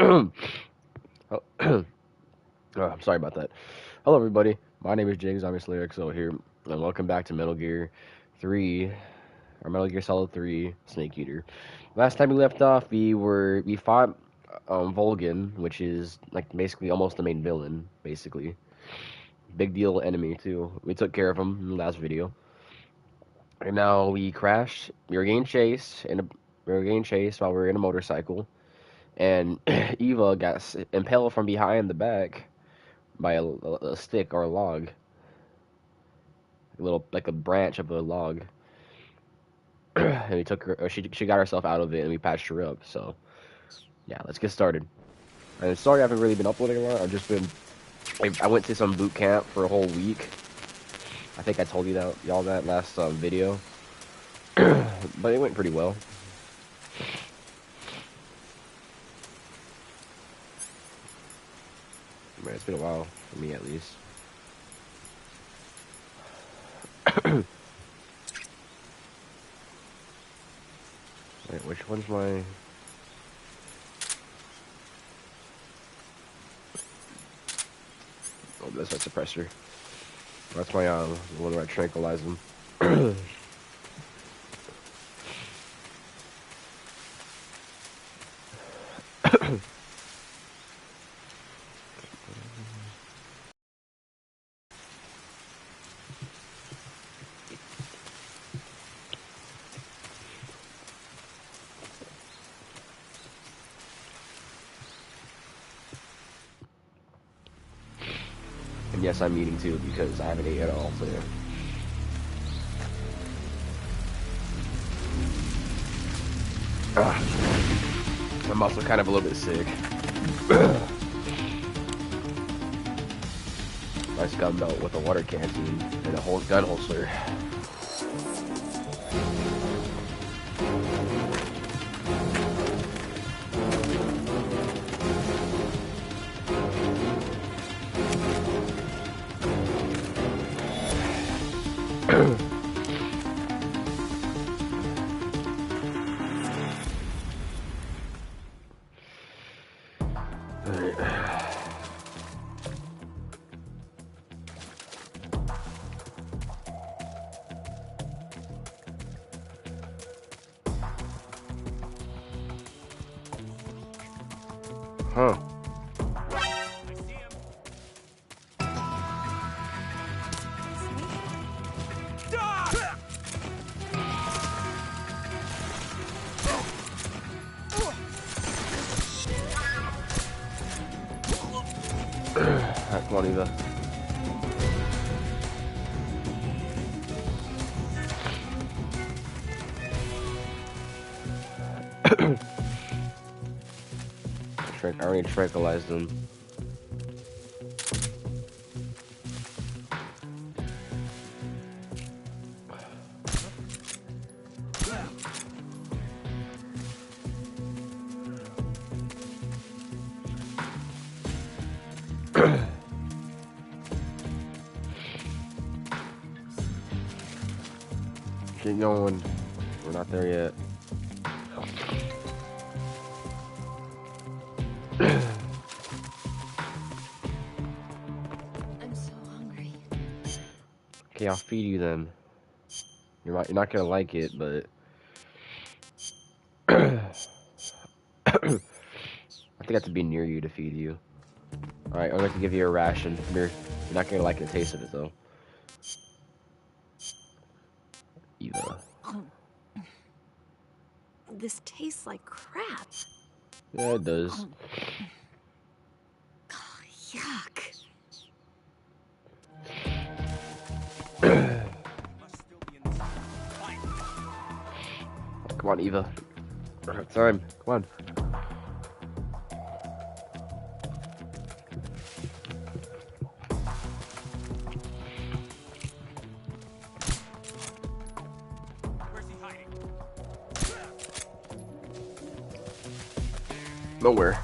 Oh, I'm sorry about that. Hello, everybody. My name is JxZomBieSlaYerxO here, and welcome back to Metal Gear 3, or Metal Gear Solid 3 Snake Eater. Last time we left off, we fought Volgin, which is like basically almost the main villain, basically. Big deal enemy too. We took care of him in the last video, and now we crashed. We were getting chased while we were in a motorcycle, and Eva got impaled from behind the back by a stick or a log, a little like a branch of a log, and we took her. Or she got herself out of it, and we patched her up. So yeah, let's get started. And sorry, I haven't really been uploading a lot. I've just been. I went to some boot camp for a whole week. I think I told you that y'all that last video, but it went pretty well. Man, it's been a while for me at least. Wait, which one's my? Oh, that's my suppressor. That's my the one where I tranquilize them. And yes, I'm eating too because I haven't ate at all today. I'm also kind of a little bit sick. I scummed out with a water canteen and a whole gun holster. Huh. Alright, come on, Eva. I already tranquilized them. Keep going. We're not there yet. I'm so hungry. Okay, I'll feed you then. You're not gonna like it, but I think I have to be near you to feed you. Alright, I'm going to give you a ration. You're not gonna like the taste of it though. Eva. This tastes like crap. Yeah, it does. Oh, yuck. Come on, Eva. Don't have time. Come on. Nowhere.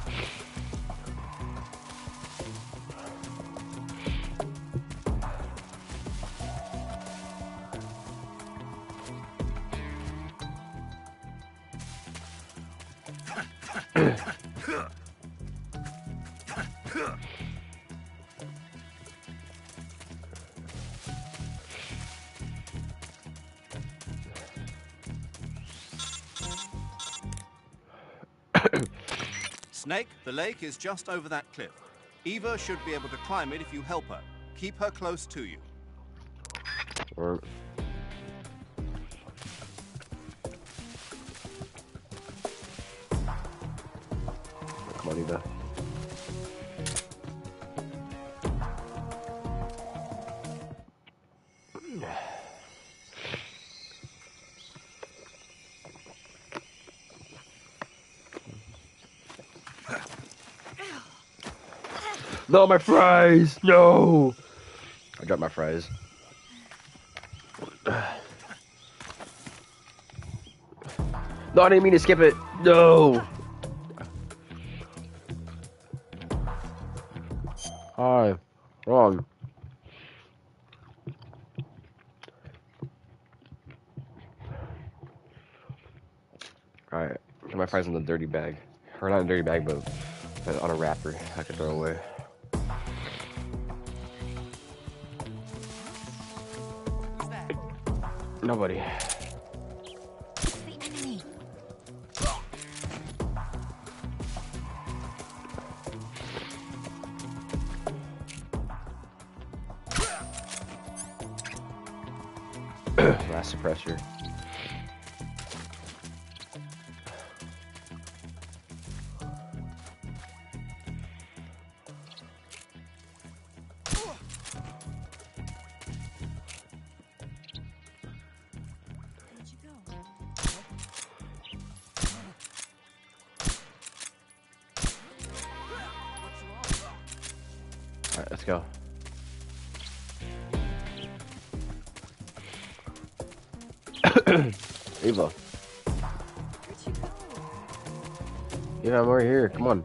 Snake, the lake is just over that cliff. Eva should be able to climb it if you help her. Keep her close to you. Or come on, Eva. No, my fries! No! I dropped my fries. No, I didn't mean to skip it. No! Hi. Wrong. Alright. Put my fries in the dirty bag. Or not a dirty bag, but on a wrapper I could throw away. Nobody. Last suppressor. Alright, let's go. Eva. Where'd you go? Eva, I'm right here. Come on.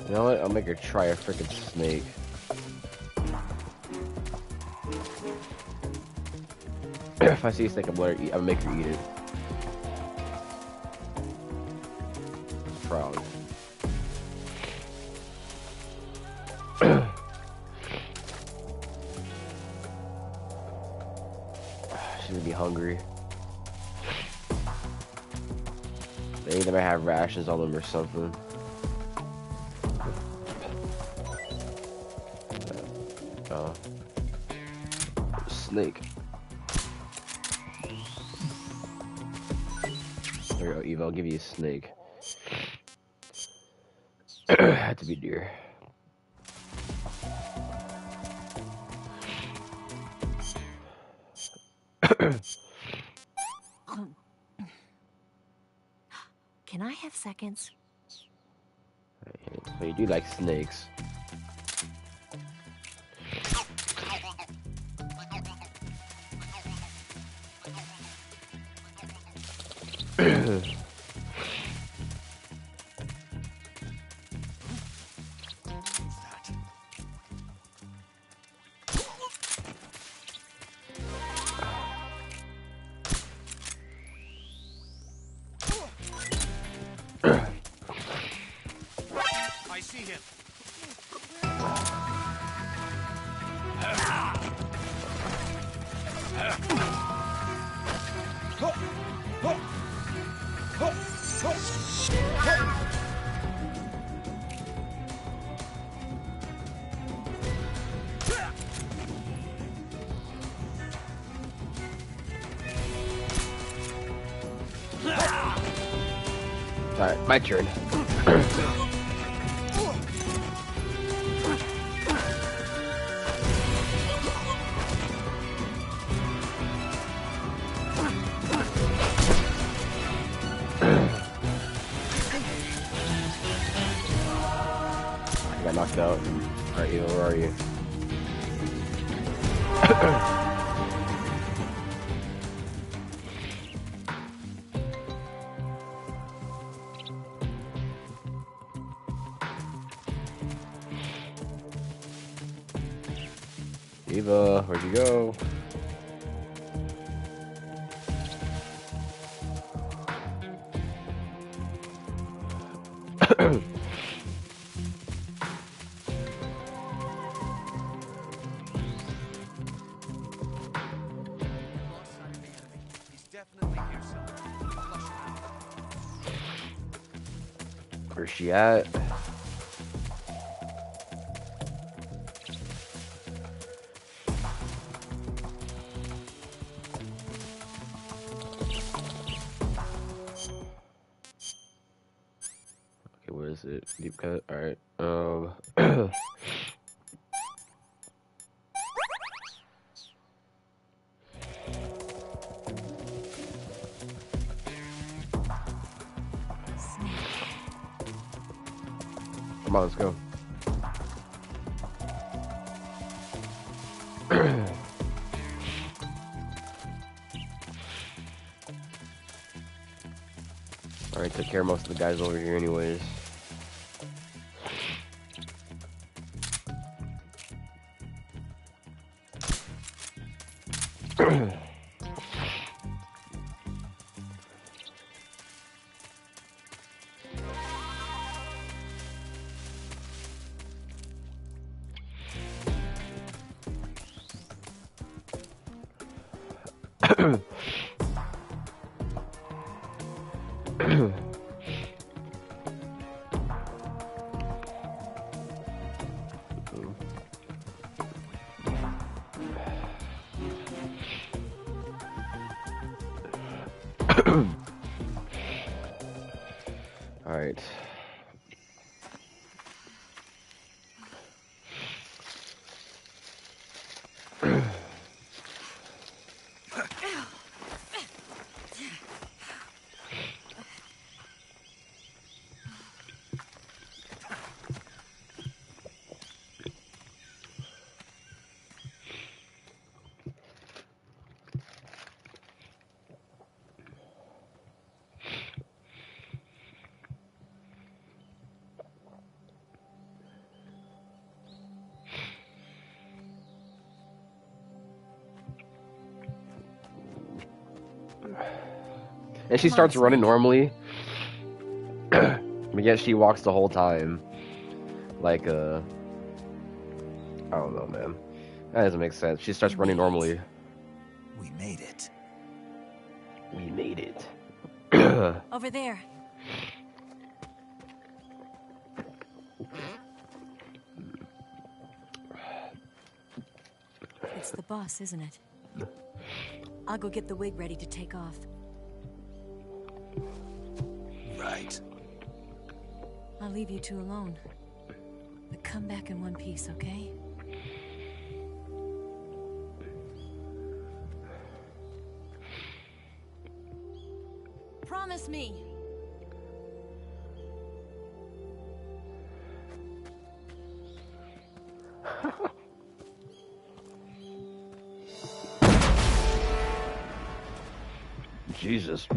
You know what? I'll make her try a freaking snake. If I see a snake, I'll make her eat it. Frog. She's gonna be hungry. They might have rashes on them or something. Oh. Snake. Here you go, Eva. I'll give you a snake. Had to be deer. Can I have seconds? But you do like snakes. I see him. Alright, my turn. I got knocked out. Alright, Eva, where are you? Eva, where'd you go? He's definitely here somewhere. Flush him out. Where's she at? Okay, what is it? Deep cut. All right. Come on, let's go. Alright, took care of most of the guys over here anyways. Alright. And she starts running normally. But yet she walks the whole time. Like, I don't know, man. That doesn't make sense. She starts running normally. We made it. We made it. Over there. It's the boss, isn't it? I'll go get the wig ready to take off. Right. I'll leave you two alone. But come back in one piece, okay? Promise me! Jesus.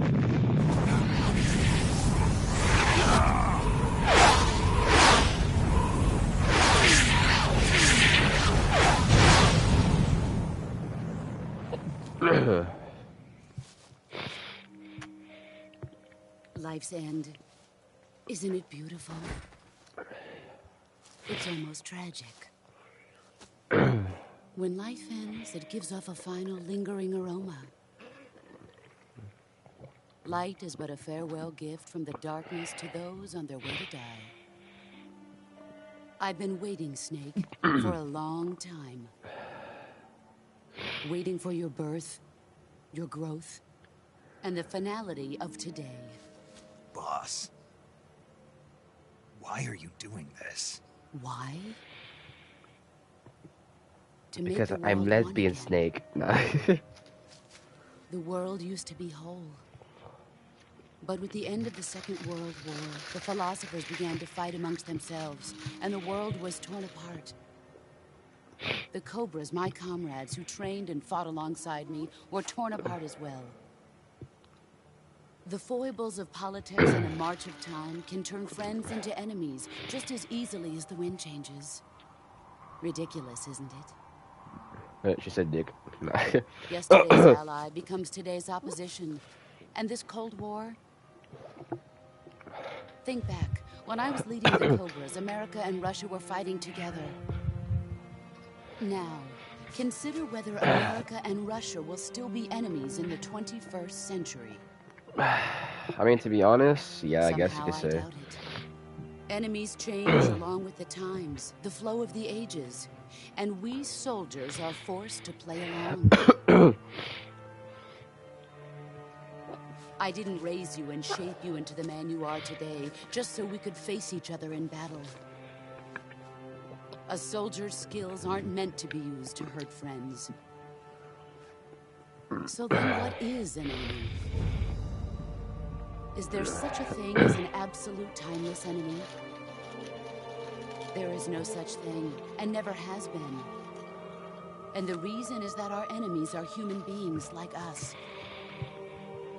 Life's end. Isn't it beautiful? It's almost tragic. When life ends, it gives off a final lingering aroma. Light is but a farewell gift from the darkness to those on their way to die. I've been waiting, Snake, for a long time. Waiting for your birth, your growth, and the finality of today. Boss. Why are you doing this? Why? To make Because the I'm world lesbian, one again. Snake. The world used to be whole. But with the end of the Second World War, the philosophers began to fight amongst themselves, and the world was torn apart. The Cobras, my comrades who trained and fought alongside me, were torn apart as well. The foibles of politics and a march of time can turn friends into enemies just as easily as the wind changes. Ridiculous, isn't it? She said dick. Yesterday's ally becomes today's opposition. And this Cold War? Think back. When I was leading the Cobras, America and Russia were fighting together. Now, consider whether America and Russia will still be enemies in the 21st century. I mean, to be honest, yeah, I guess you could Somehow, I say. doubt it. Enemies change along with the times, the flow of the ages, and we soldiers are forced to play along. I didn't raise you and shape you into the man you are today, just so we could face each other in battle. A soldier's skills aren't meant to be used to hurt friends. So then what is an enemy? Is there such a thing as an absolute timeless enemy? There is no such thing, and never has been. And the reason is that our enemies are human beings like us.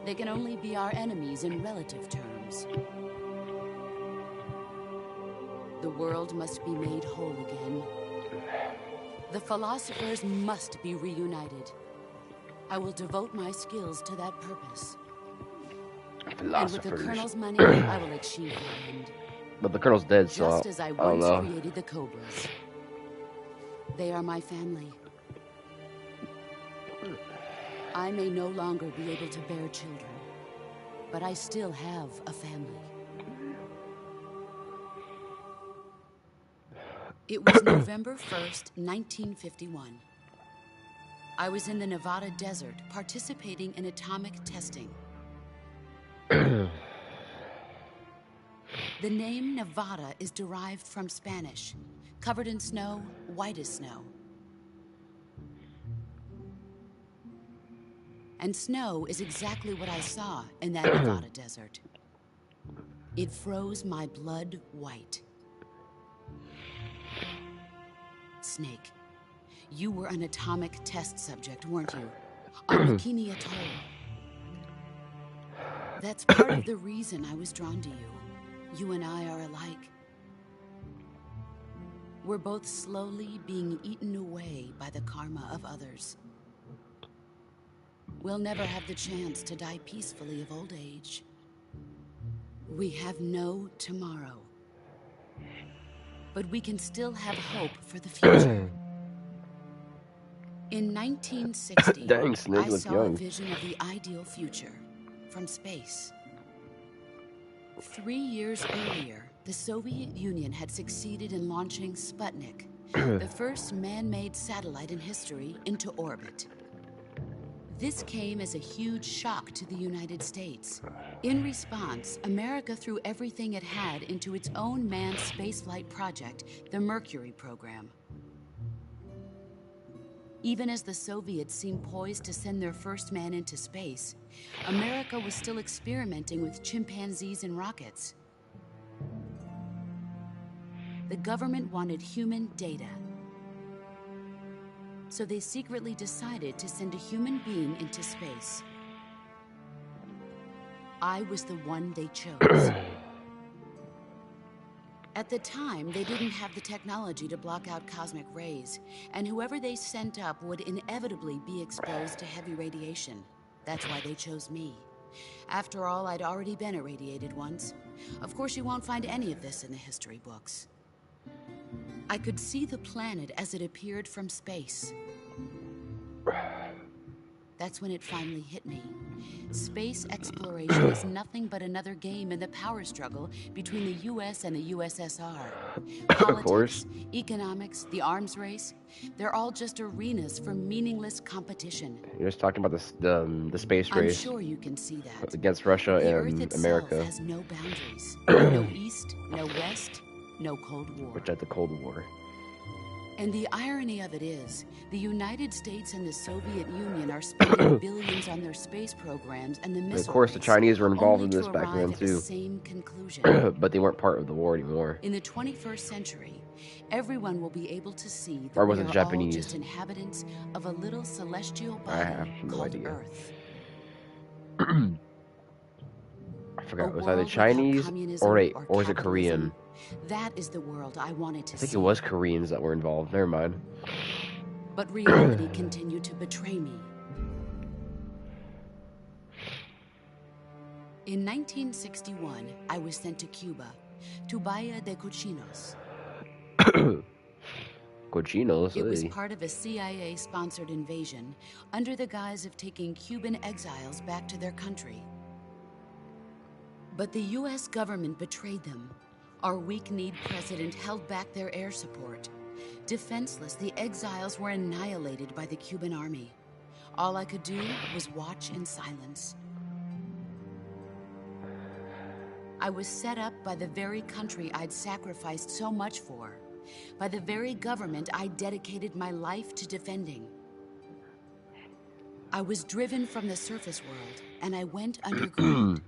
They can only be our enemies in relative terms. The world must be made whole again. The philosophers must be reunited. I will devote my skills to that purpose. And with the Colonel's money, I will achieve the end. But the Colonel's dead, so Just as I I don't once know. created the Cobras. They are my family. I may no longer be able to bear children, but I still have a family. It was November 1st, 1951. I was in the Nevada desert participating in atomic testing. The name Nevada is derived from Spanish. Covered in snow, white as snow. And snow is exactly what I saw in that Nevada desert. It froze my blood white. Snake, you were an atomic test subject, weren't you? On Bikini Atoll. That's part of the reason I was drawn to you. You and I are alike. We're both slowly being eaten away by the karma of others. We'll never have the chance to die peacefully of old age. We have no tomorrow. But we can still have hope for the future. In 1960, Dang, Snake I looks saw young. a vision of the ideal future from space. 3 years earlier, the Soviet Union had succeeded in launching Sputnik, the first man-made satellite in history, into orbit. This came as a huge shock to the United States. In response, America threw everything it had into its own manned spaceflight project, the Mercury program. Even as the Soviets seemed poised to send their first man into space, America was still experimenting with chimpanzees and rockets. The government wanted human data. So they secretly decided to send a human being into space. I was the one they chose. At the time, they didn't have the technology to block out cosmic rays, and whoever they sent up would inevitably be exposed to heavy radiation. That's why they chose me. After all, I'd already been irradiated once. Of course, you won't find any of this in the history books. I could see the planet as it appeared from space. That's when it finally hit me. Space exploration is nothing but another game in the power struggle between the US and the USSR. Politics, course. economics, the arms race, they're all just arenas for meaningless competition. You're just talking about the space I'm race sure you can see that. against Russia The Earth and itself America, has no boundaries. No East, no West, no Cold War. which at the Cold War. And the irony of it is, the United States and the Soviet Union are spending billions on their space programs and the missile Of course, the race, Chinese were involved only in to this back arrive then at the too, same conclusion. but they weren't part of the war anymore. In the 21st century, everyone will be able to see that Or was we it are Japanese? all just inhabitants of a little celestial I have body no called idea. Earth. I forgot. A It was world either without Chinese communism or was it capitalism. Korean? That is the world I wanted to I think see. it was Koreans that were involved. Never mind. But reality continued to betray me. In 1961, I was sent to Cuba, to Bahia de Cochinos. Cochinos, It was hey. part of a CIA-sponsored invasion under the guise of taking Cuban exiles back to their country. But the US government betrayed them. Our weak-kneed president held back their air support. Defenseless, the exiles were annihilated by the Cuban army. All I could do was watch in silence. I was set up by the very country I'd sacrificed so much for, by the very government I dedicated my life to defending. I was driven from the surface world, and I went underground.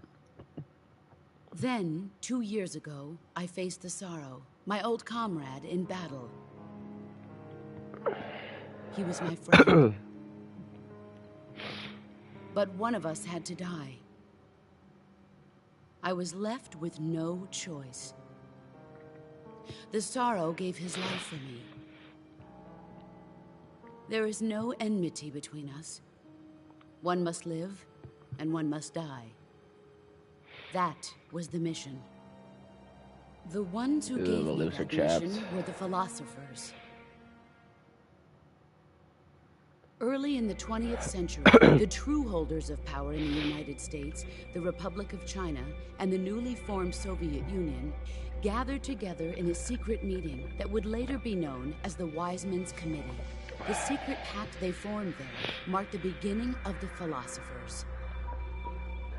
Then, 2 years ago, I faced the Sorrow, my old comrade in battle. He was my friend. But one of us had to die. I was left with no choice. The Sorrow gave his life for me. There is no enmity between us. One must live, and one must die. That was the mission. The ones who gave me that mission were the philosophers. Early in the 20th century, the true holders of power in the United States, the Republic of China, and the newly formed Soviet Union gathered together in a secret meeting that would later be known as the Wise Men's Committee. The secret pact they formed there marked the beginning of the philosophers.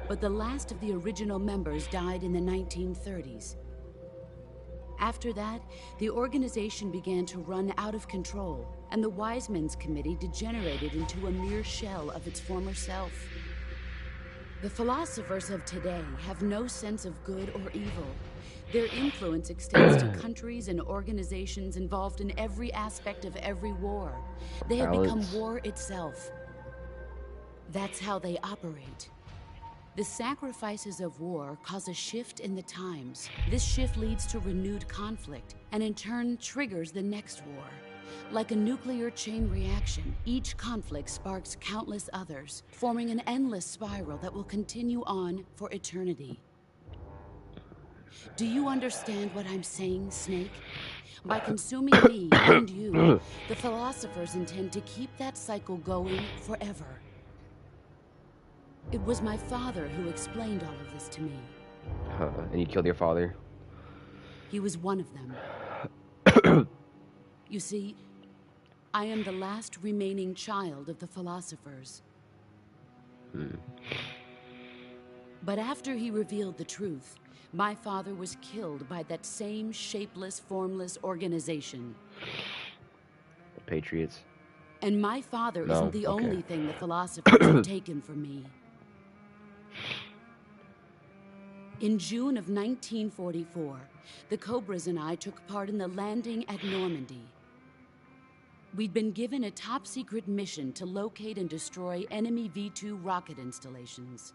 But the last of the original members died in the 1930s. After that, the organization began to run out of control, and the Wise Men's Committee degenerated into a mere shell of its former self. The philosophers of today have no sense of good or evil. Their influence extends to countries and organizations involved in every aspect of every war. They have become war itself. That's how they operate. The sacrifices of war cause a shift in the times. This shift leads to renewed conflict, and in turn triggers the next war. Like a nuclear chain reaction, each conflict sparks countless others, forming an endless spiral that will continue on for eternity. Do you understand what I'm saying, Snake? By consuming me and you, the philosophers intend to keep that cycle going forever. It was my father who explained all of this to me. And you killed your father? He was one of them. You see, I am the last remaining child of the philosophers. But after he revealed the truth, my father was killed by that same shapeless, formless organization. The Patriots. And my father isn't the only thing the philosophers have taken from me. In June of 1944, the Cobras and I took part in the landing at Normandy. We'd been given a top-secret mission to locate and destroy enemy V-2 rocket installations.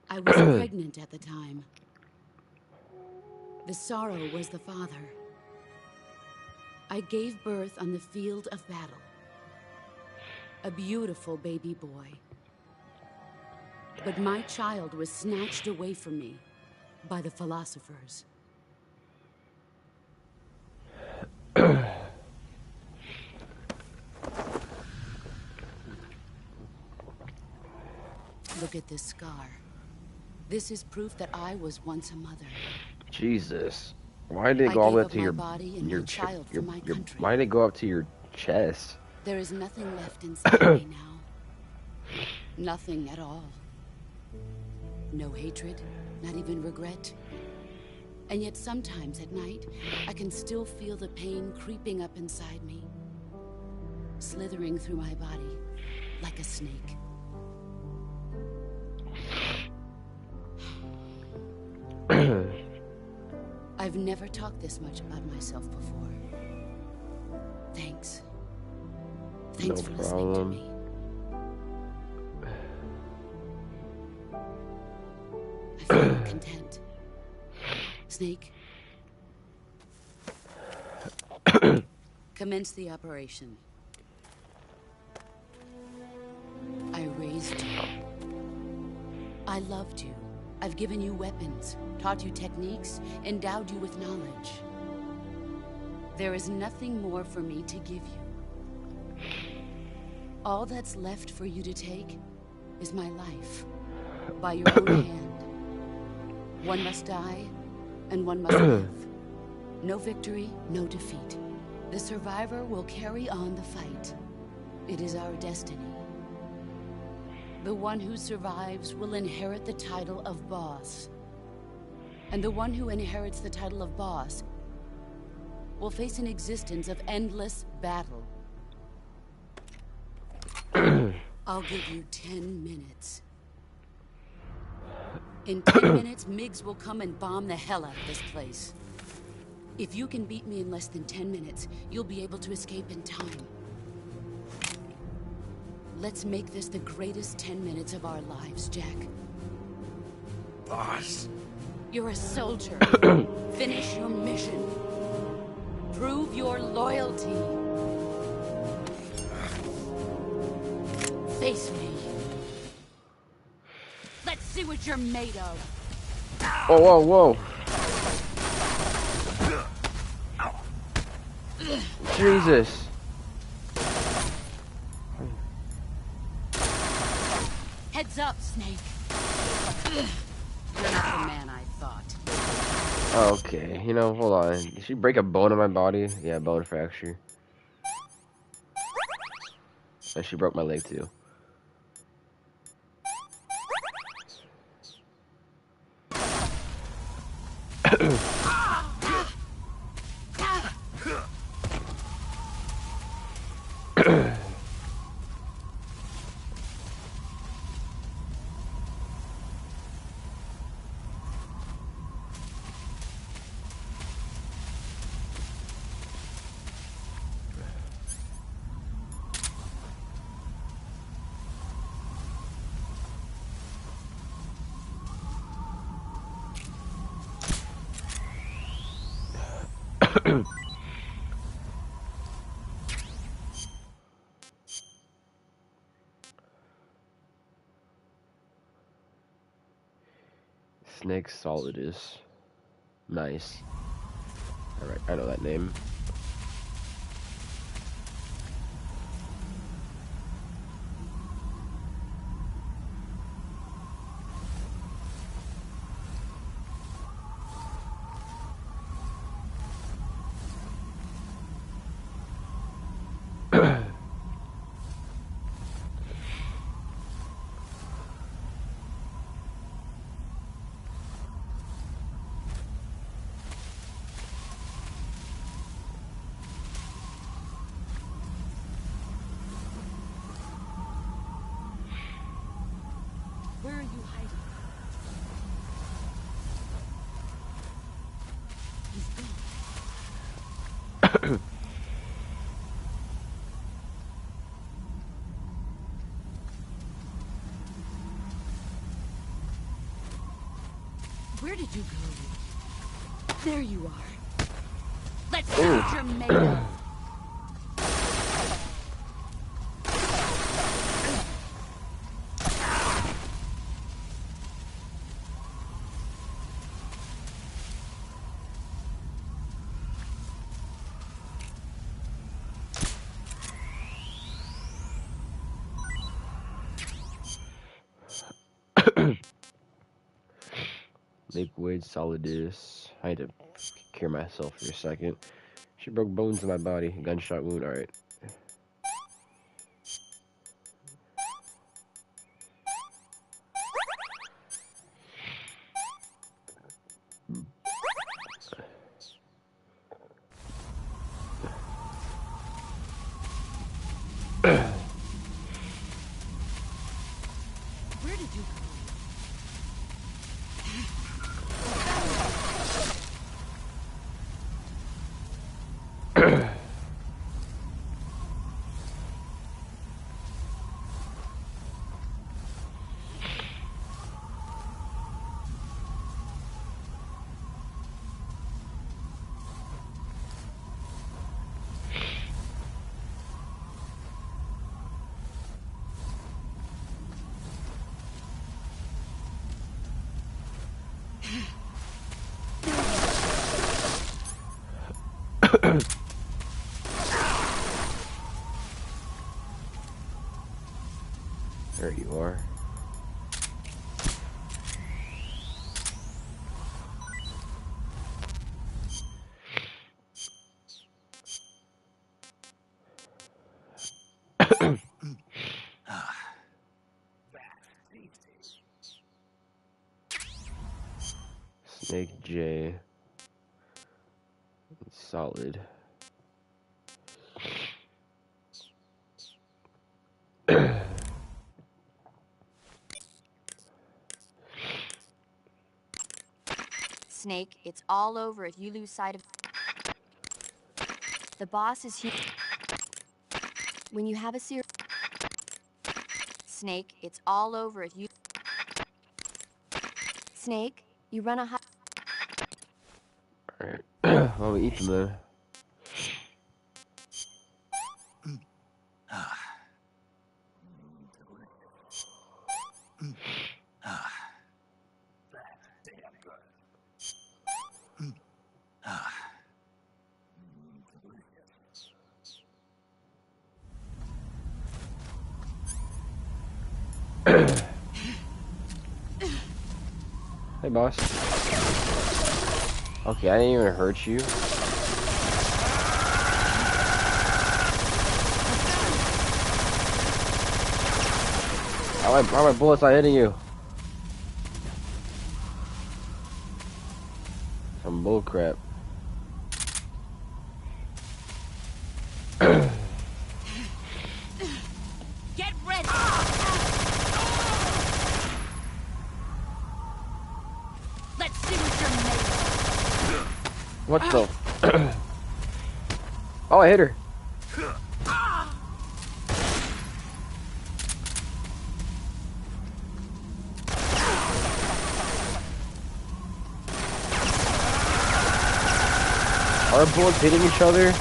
I was pregnant at the time. The Sorrow was the father. I gave birth on the field of battle. A beautiful baby boy. But my child was snatched away from me by the philosophers. Look at this scar. This is proof that I was once a mother. Jesus. Why did it go all the way up to your body and your child for my country? Why did it go up to your chest? There is nothing left inside me now. Nothing at all. No hatred, not even regret. And yet sometimes at night, I can still feel the pain creeping up inside me, slithering through my body like a snake. I've never talked this much about myself before. Thanks. Thanks for listening to me. I feel content. Snake, Commence the operation. I raised you. I loved you. I've given you weapons, taught you techniques, endowed you with knowledge. There is nothing more for me to give you. All that's left for you to take is my life, by your own hand. One must die, and one must live. No victory, no defeat. The survivor will carry on the fight. It is our destiny. The one who survives will inherit the title of boss. And the one who inherits the title of boss will face an existence of endless battle. I'll give you 10 minutes. In 10 minutes, MiGs will come and bomb the hell out of this place. If you can beat me in less than 10 minutes, you'll be able to escape in time. Let's make this the greatest 10 minutes of our lives, Jack. Boss. You're a soldier. Finish your mission. Prove your loyalty. Face me. Let's see what you're made of. Whoa, whoa, whoa. Jesus. Heads up, Snake. You're not the man I thought. Okay, you know, hold on. Did she break a bone in my body? Yeah, bone fracture. And she broke my leg too. Snake Solidus. Nice. Alright, I know that name. Where are you hiding? He's gone. Where did you go? There you are. Let's see what you're made of. Liquid Solidus. I had to cure myself for a second. She broke bones in my body. Gunshot wound. Alright. Where did you go? J. Solid. Snake, it's all over if you lose sight of... The boss is here. When you have a serious... Snake, it's all over if you... Snake, you run a high... Alright. Well, we eat them then. Hey, boss. Okay, I didn't even hurt you. How are my bullets not hitting you? Some bull crap. Get ready! Let's see what you're made of. What the? Oh, I hit her. Are bullets hitting each other?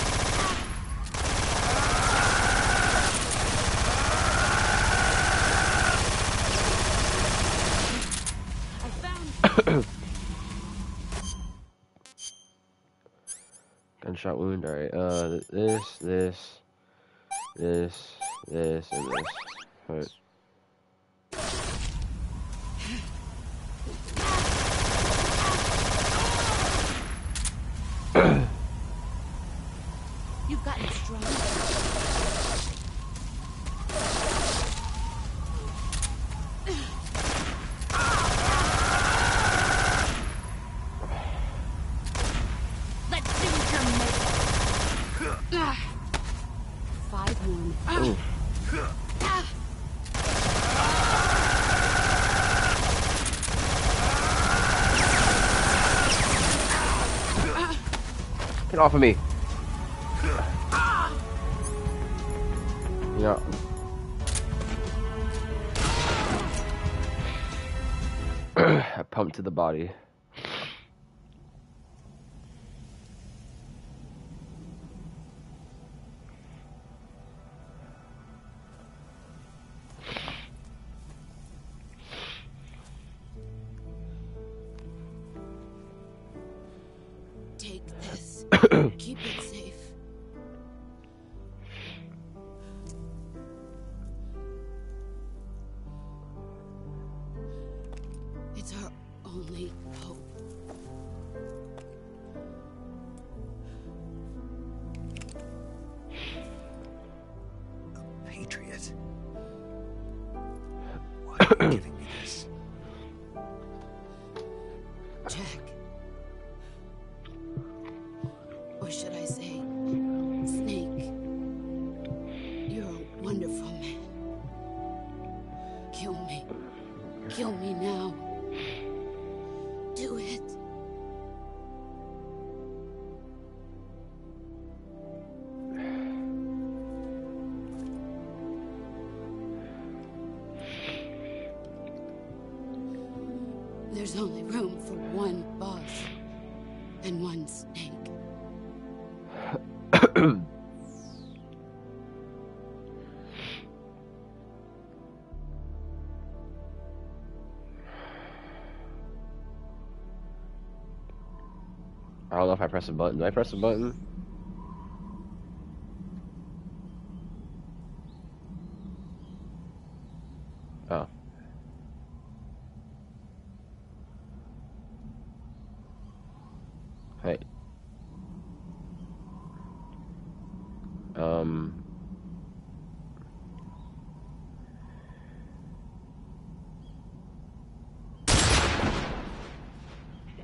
Gunshot wound. All right. This, and this. All right. You've gotten stronger. Let's see what you're made of. 5 more. Ooh. Get off of me. Yeah. I pumped to the body. Take this. Keep it safe. It's our only hope. A patriot. Why are you giving me this? Jack. Or should I say, Snake? You're a wonderful man. Kill me. Kill me now. Do it. There's only room for one boss and one snake. I don't know if I press a button. Do I press a button? Oh. Hey.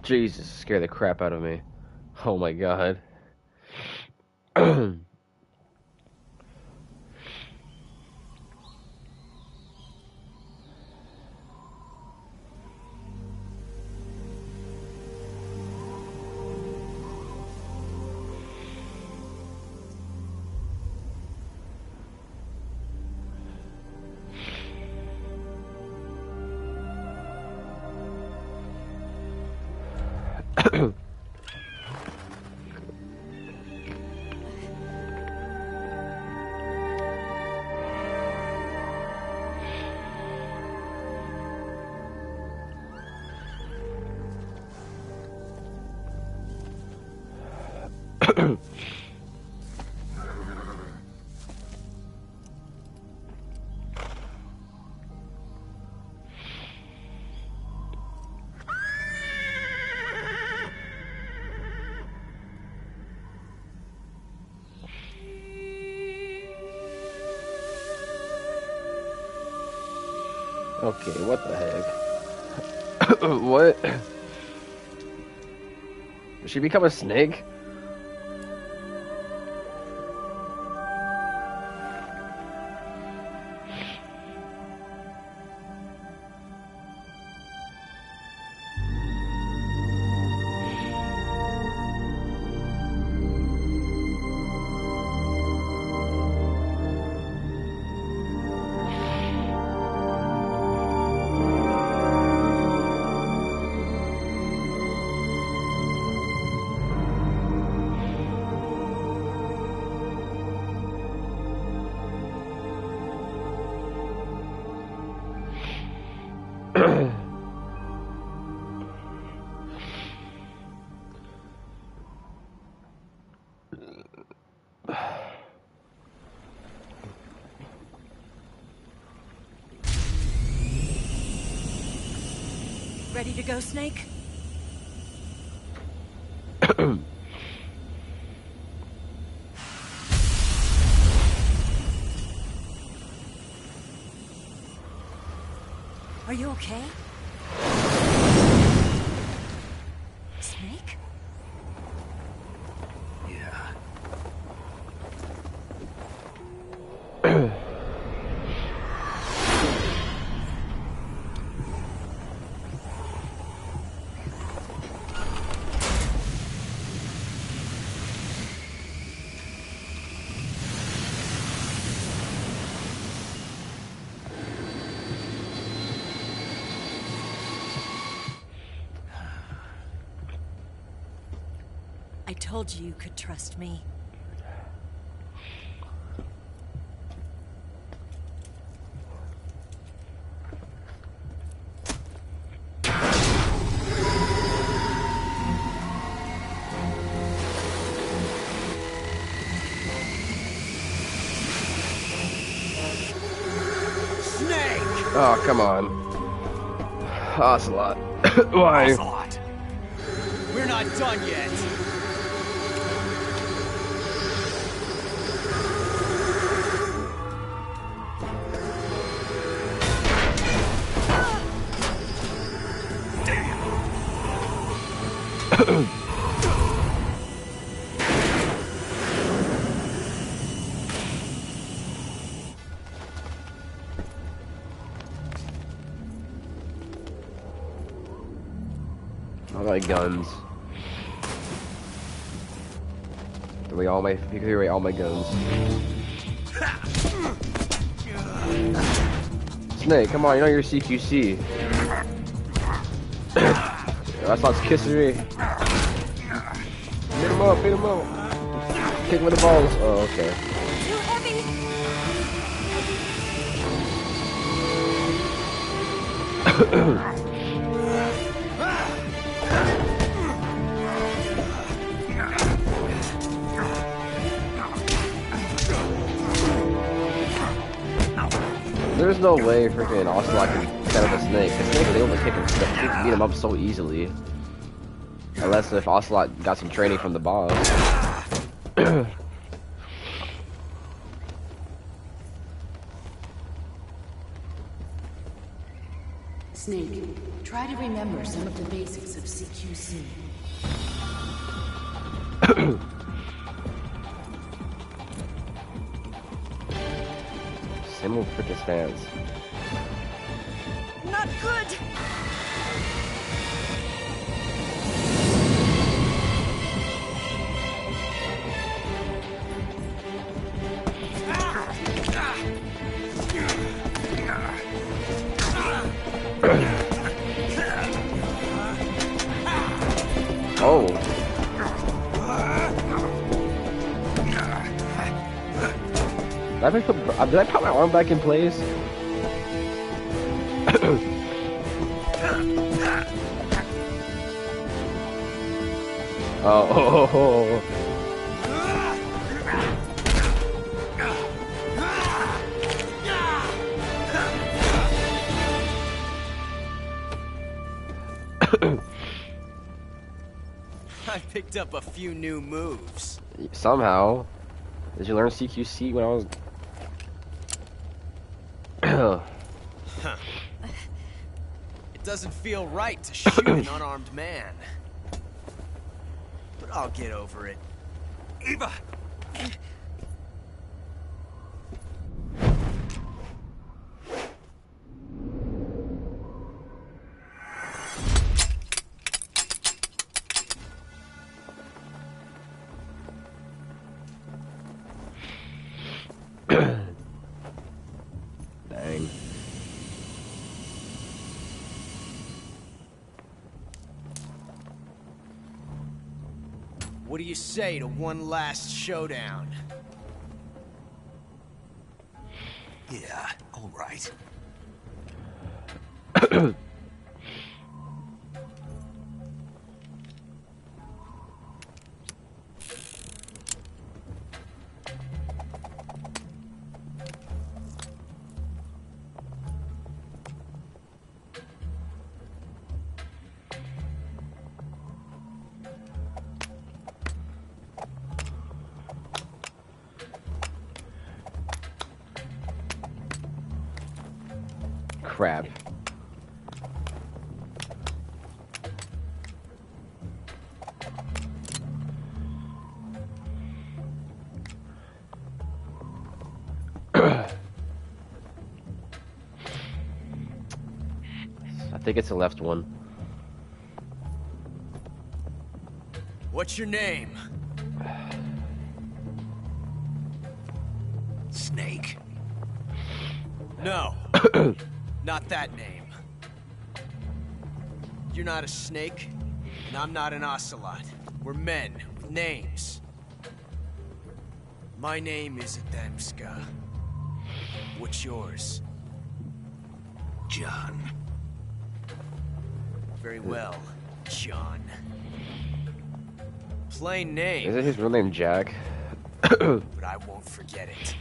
Jesus, scared the crap out of me. Oh my god. Okay, what the heck? What? Did she become a snake? Ready to go, Snake? Are you okay? Snake? Yeah. I told you you could trust me. Oh, come on. Ocelot. Why? Ocelot. We're not done yet. I like guns. You can away all my guns. Snake, come on, you know you're CQC. That's not kissing me. Beat him up, beat him up. Kick him with the balls. Oh, okay. Too heavy! There's no way freaking Ocelot can stand up a snake. The snake is able to kick him, he can beat him up so easily. Unless if Ocelot got some training from the boss. Snake, Try to remember some of the basics of CQC. Same with Cricket's fans. Not good! Oh. Did I put my arm back in place? Oh. I picked up a few new moves. Somehow. Did you learn CQC when I was... It doesn't feel right to shoot an unarmed man. But I'll get over it. Eva! Dang. What do you say to one last showdown? Yeah, all right. Crap. I think it's the left one. What's your name? Snake. No. Not that name. You're not a snake, and I'm not an ocelot. We're men with names. My name is Adamska. What's yours? John. Very well, John. Plain name, Is it his real name, Jack? but I won't forget it.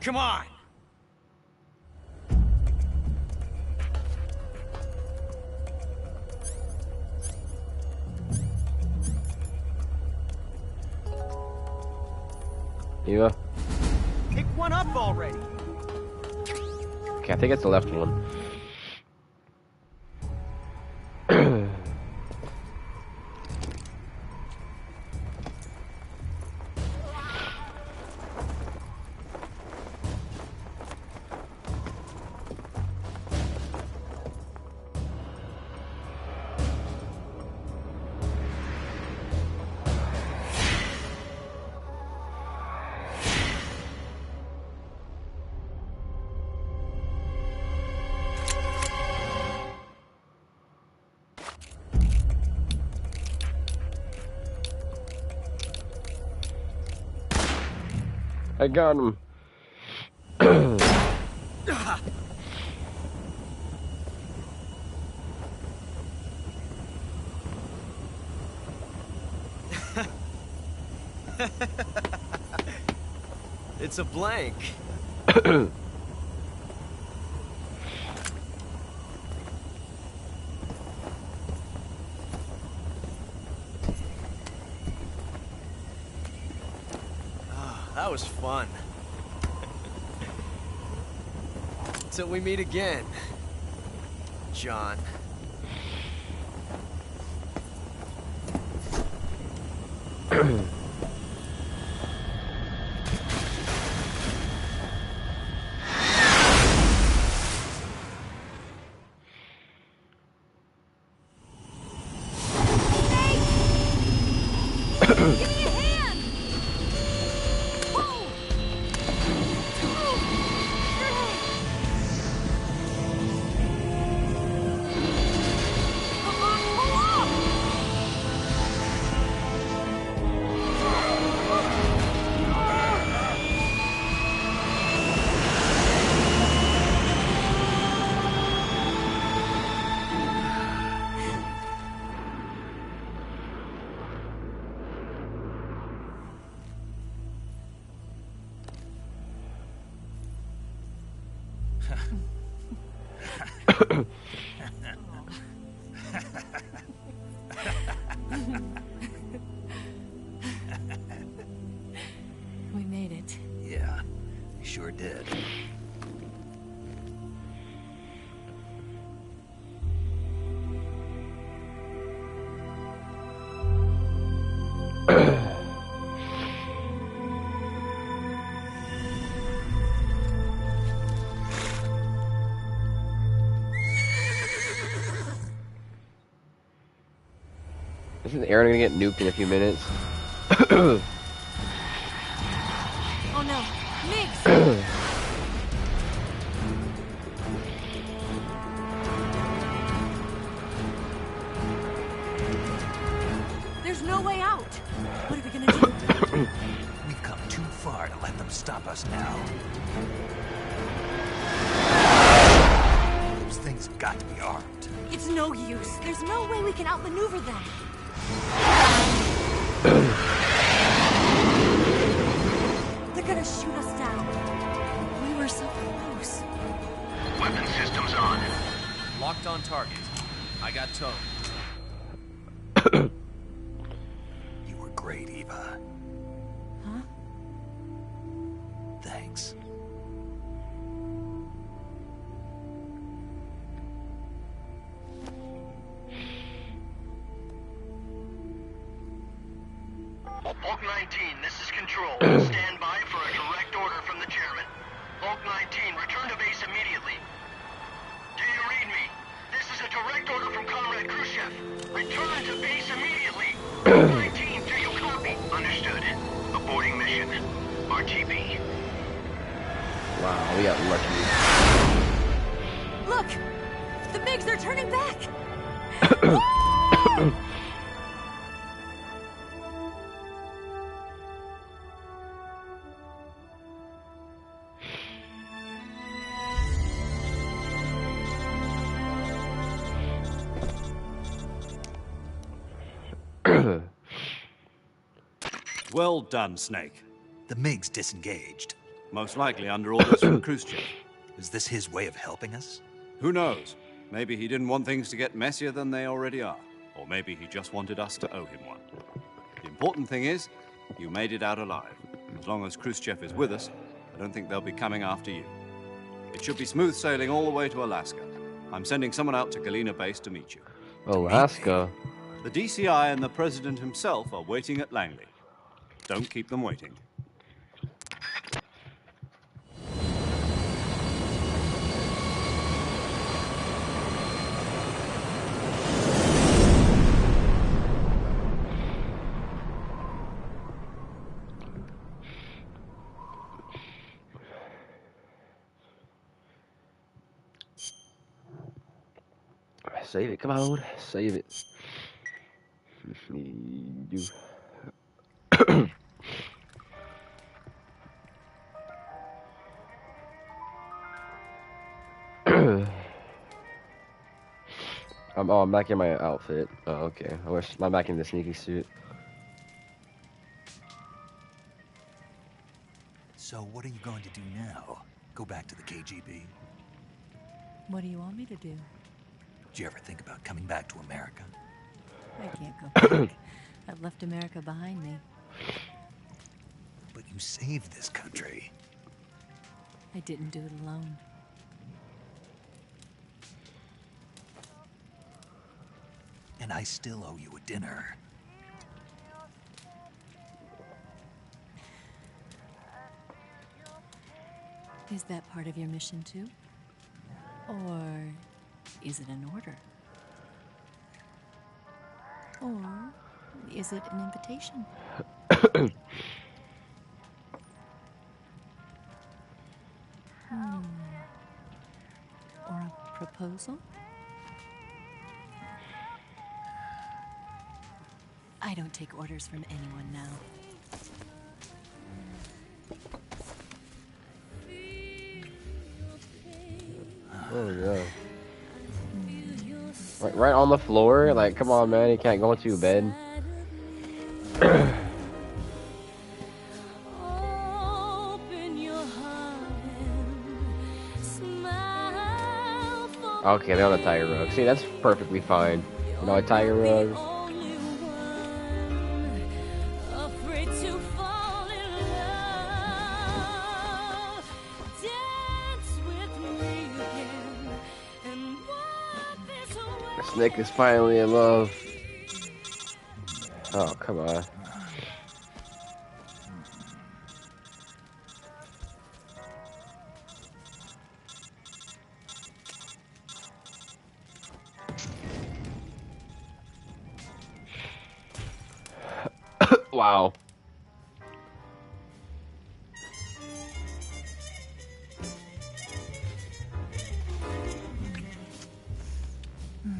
Come on! Eva? Pick one up already! Okay, I think it's the left one. I got him. It's a blank. That was fun. Till we meet again, John. We made it. Yeah, you sure did. Isn't Aaron gonna get nuked in a few minutes? Oh no, Migs! There's no way out. What are we gonna do? We've come too far to let them stop us now. Those things have got to be armed. It's no use. There's no way we can outmaneuver them. They're gonna shoot us down. We were so close. Weapon systems on. Locked on target. I got towed. You were great, Eva. Huh? Thanks. Bulk 19, this is Control. Stand by for a direct order from the chairman. Bulk 19, return to base immediately. Do you read me? This is a direct order from Comrade Khrushchev. Return to base immediately. Bulk 19, do you copy? Understood. Aborting mission. RTB. Wow, we got lucky. Look! The Migs are turning back! Well done, Snake. The MiG's disengaged. Most likely under orders from Khrushchev. Is this his way of helping us? Who knows? Maybe he didn't want things to get messier than they already are. Or maybe he just wanted us to owe him one. The important thing is, you made it out alive. As long as Khrushchev is with us, I don't think they'll be coming after you. It should be smooth sailing all the way to Alaska. I'm sending someone out to Galena Base to meet you. Alaska. The DCI and the President himself are waiting at Langley. Don't keep them waiting. Save it, come on, save it. You. I'm back in my outfit. Oh, okay. I'm back in the sneaky suit. So what are you going to do now? Go back to the KGB? What do you want me to do? Did you ever think about coming back to America? I can't go back. I've left America behind me. But You saved this country. I didn't do it alone. And I still owe you a dinner. Is that part of your mission too? Or is it an order? Or is it an invitation? Or a proposal? I don't take orders from anyone now. Oh yeah. Right on the floor? Like, come on, man. You can't go into your bed. Okay, they're on the tiger rug. See, that's perfectly fine. You know, a tiger rug. Snake is finally in love. Oh, come on. Wow.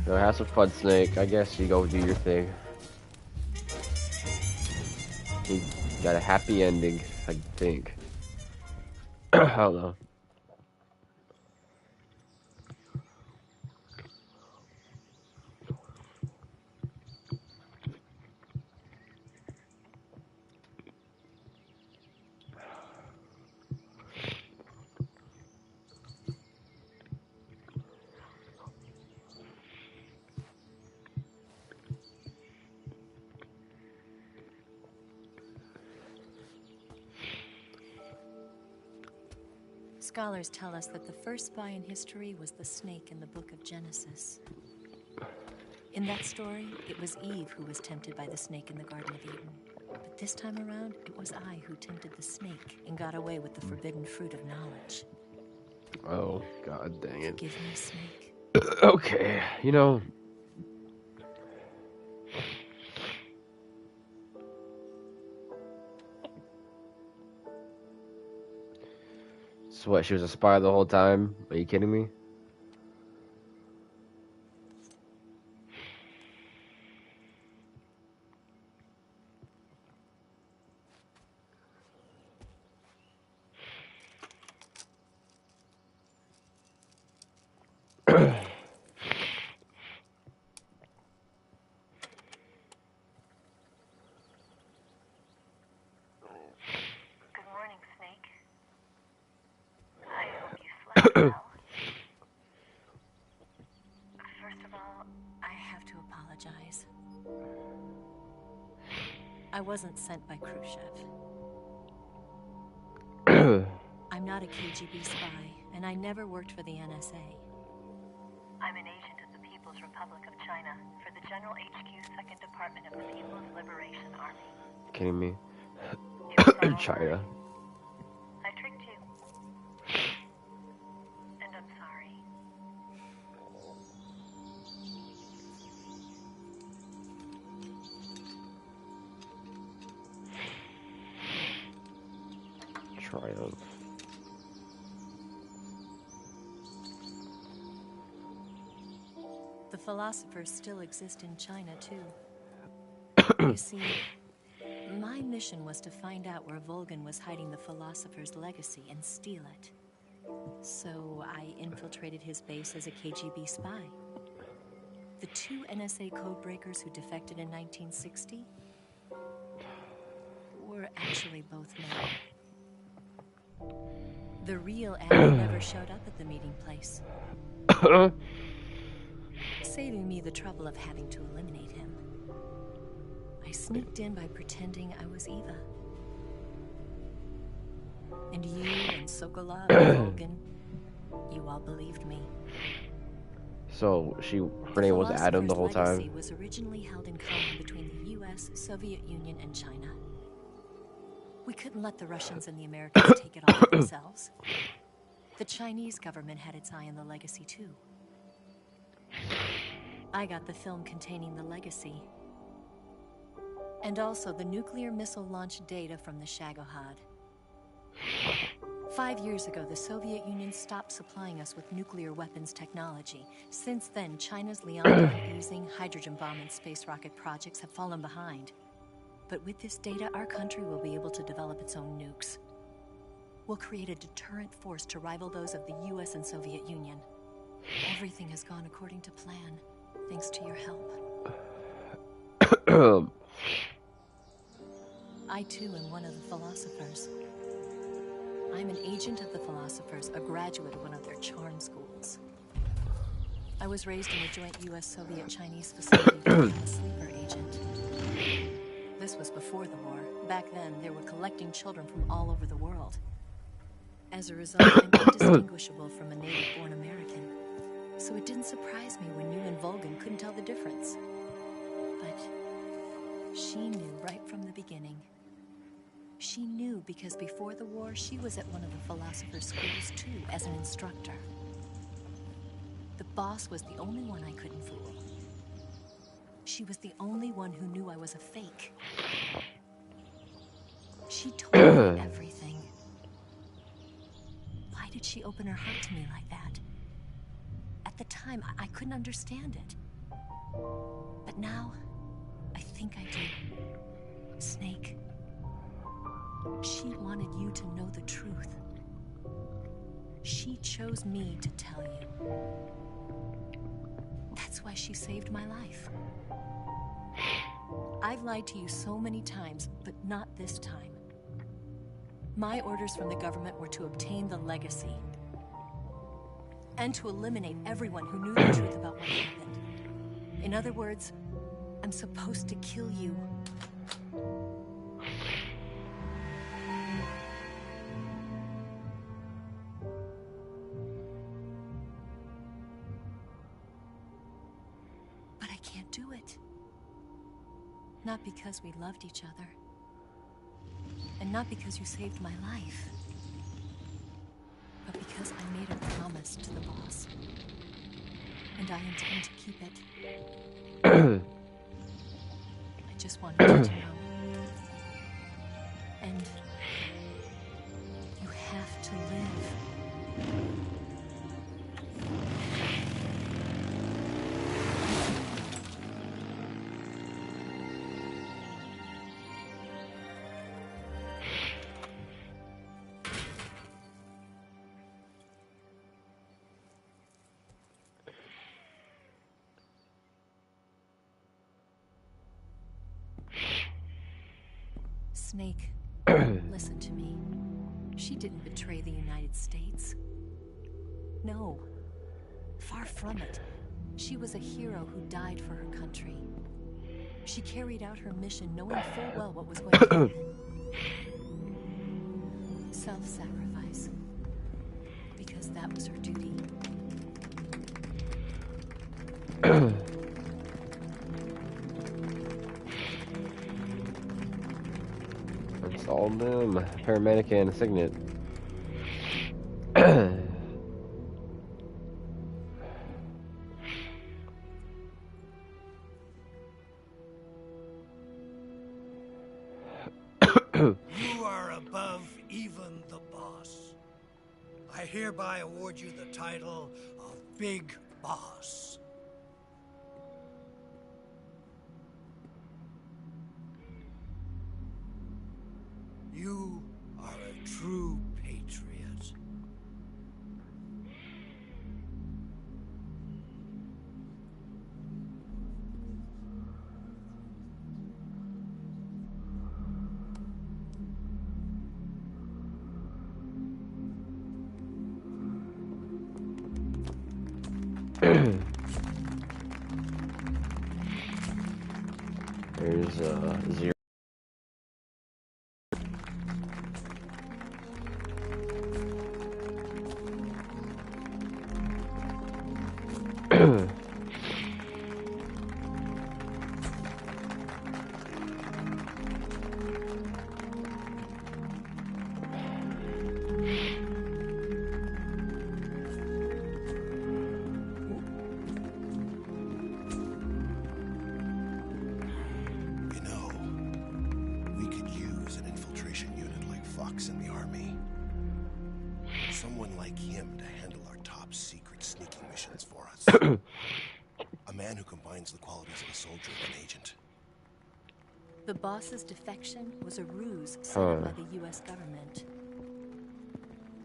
So have some fun, Snake. I guess you go do your thing. You got a happy ending, I think. I don't know. Scholars tell us that the first spy in history was the snake in the book of Genesis. In that story, it was Eve who was tempted by the snake in the Garden of Eden. But this time around, it was I who tempted the snake and got away with the forbidden fruit of knowledge. Oh, god dang it. Forgive me, Snake. Okay, you know... So what, she was a spy the whole time? Are you kidding me? Good morning, Snake. I hope you slept well. First of all, I have to apologize. I wasn't sent by Khrushchev. I'm not a KGB spy, and I never worked for the NSA. I'm an agent of the People's Republic of China for the General HQ 2nd Department of the People's Liberation Army. Kidding me? It was all China. I tricked you. And I'm sorry. Triumph. The philosophers still exist in China, too. You see, my mission was to find out where Volgan was hiding the philosopher's legacy and steal it. So I infiltrated his base as a KGB spy. The two NSA codebreakers who defected in 1960 were actually both men. The real Adam never showed up at the meeting place, saving me the trouble of having to eliminate him. I sneaked in by pretending I was Eva. And you and Sokolov and Volgan, you all believed me. So her name was Adam the whole time. Legacy was originally held in common between the US, Soviet Union, and China. We couldn't let the Russians and the Americans take it all for themselves. The Chinese government had its eye on the legacy too. I got the film containing the legacy. And also the nuclear missile launch data from the Shagohod. 5 years ago, the Soviet Union stopped supplying us with nuclear weapons technology. Since then, China's Liang-easing hydrogen bomb and space rocket projects have fallen behind. But with this data, our country will be able to develop its own nukes. We'll create a deterrent force to rival those of the US and Soviet Union. Everything has gone according to plan, thanks to your help. I too am one of the philosophers. I'm an agent of the philosophers, a graduate of one of their charm schools. I was raised in a joint US-Soviet-Chinese facility to become a sleeper agent. This was before the war. Back then, they were collecting children from all over the world. As a result, I'm indistinguishable from a native-born American. So it didn't surprise me when you and Volgan couldn't tell the difference. But she knew right from the beginning. She knew because before the war, she was at one of the philosopher's schools too, as an instructor. The boss was the only one I couldn't fool. She was the only one who knew I was a fake. She told me everything. Why did she open her heart to me like that? At the time, I couldn't understand it. But now, I think I do. Snake. She wanted you to know the truth. She chose me to tell you. That's why she saved my life. I've lied to you so many times, but not this time. My orders from the government were to obtain the legacy. And to eliminate everyone who knew the truth about what happened. In other words, I'm supposed to kill you. But I can't do it. Not because we loved each other. And not because you saved my life. But because I made a promise to the boss. And I intend to keep it. I just wanted you to know. And you have to live. Snake, listen to me. She didn't betray the United States. No. Far from it. She was a hero who died for her country. She carried out her mission knowing full well what was going to happen. Self-sacrifice. Because that was her duty. It's all them. Paramedic and Signet. You are above even the boss. I hereby award you the title of Big Boss. You are a true patriot. There's zero. Someone like him to handle our top secret sneaking missions for us. A man who combines the qualities of a soldier and an agent. The boss's defection was a ruse set up by the U.S. government.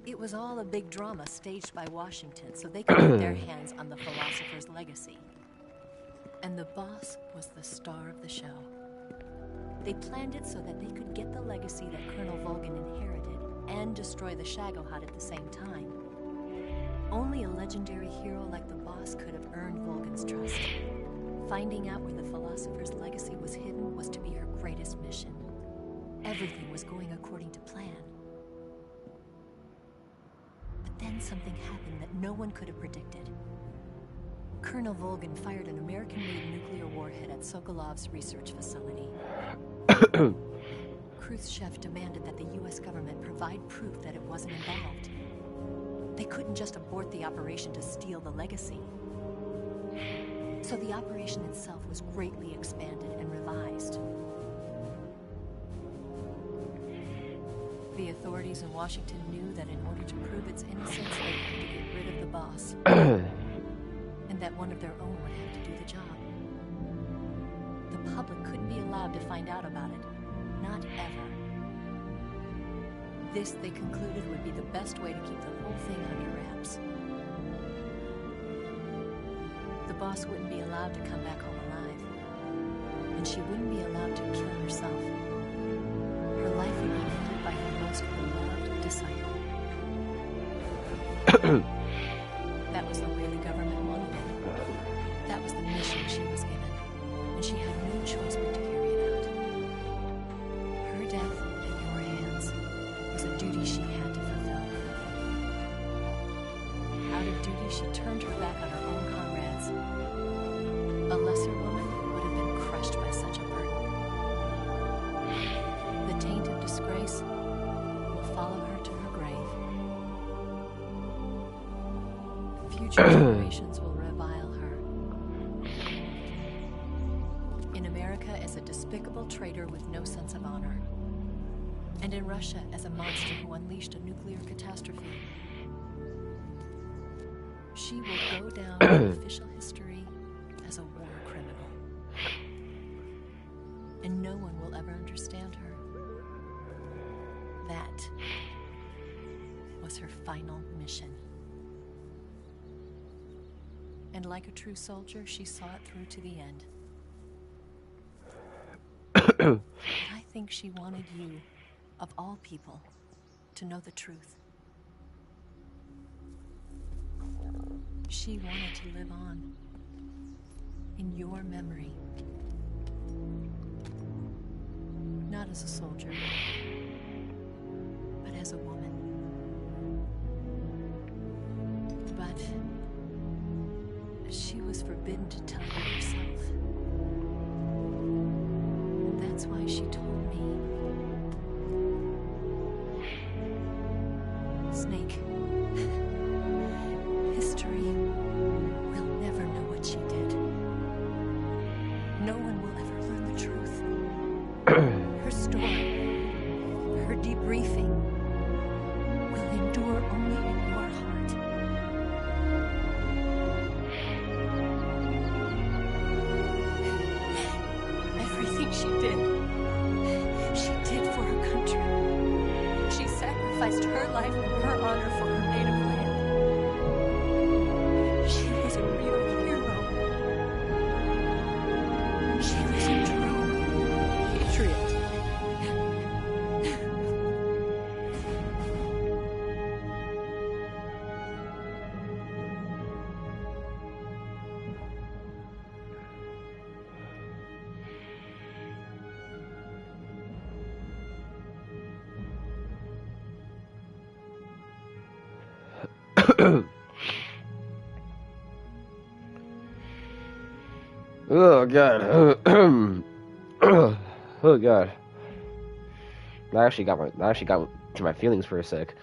It was all a big drama staged by Washington so they could get their hands on the philosopher's legacy. And the boss was the star of the show. They planned it so that they could get the legacy that Colonel Volgin inherited and destroy the Shagohod at the same time. Only a legendary hero like the boss could have earned Volgin's trust. Finding out where the philosopher's legacy was hidden was to be her greatest mission. Everything was going according to plan. But then something happened that no one could have predicted. Colonel Volgin fired an American-made nuclear warhead at Sokolov's research facility. Khrushchev demanded that the U.S. government provide proof that it wasn't involved. They couldn't just abort the operation to steal the legacy. So the operation itself was greatly expanded and revised. The authorities in Washington knew that in order to prove its innocence, they had to get rid of the boss. And that one of their own would have to do the job. The public couldn't be allowed to find out about it. Not ever. This, they concluded, would be the best way to keep the whole thing under wraps. The boss wouldn't be allowed to come back home alive. And she wouldn't be allowed to kill herself. Her life would be ended by her most beloved disciple. That was the way the government wanted it. That was the mission she was given. And she had no choice but to carry it out. Her death at your hands was a duty she had to fulfill. Out of duty, she turned her back on her own comrades. A lesser woman would have been crushed by such a burden. The taint of disgrace will follow her to her grave. Future generations will revile her. In America as a despicable traitor with no sense of honor. And in Russia as a monster who unleashed a nuclear catastrophe. She will go down in official history as a war criminal. And no one will ever understand her. That was her final mission. And like a true soldier, she saw it through to the end. I think she wanted you, of all people, to know the truth. She wanted to live on in your memory. Not as a soldier, but as a woman. But she was forbidden to tell you herself. That's why she told me. Snake, history will never know what she did. No one will ever learn the truth. Her story, her debriefing, will endure only in your heart. Everything she did for her country. She sacrificed her life and her honor for her native land. She was a real hero. She was a true patriot. Oh god. Oh god. I actually got to my feelings for a sec.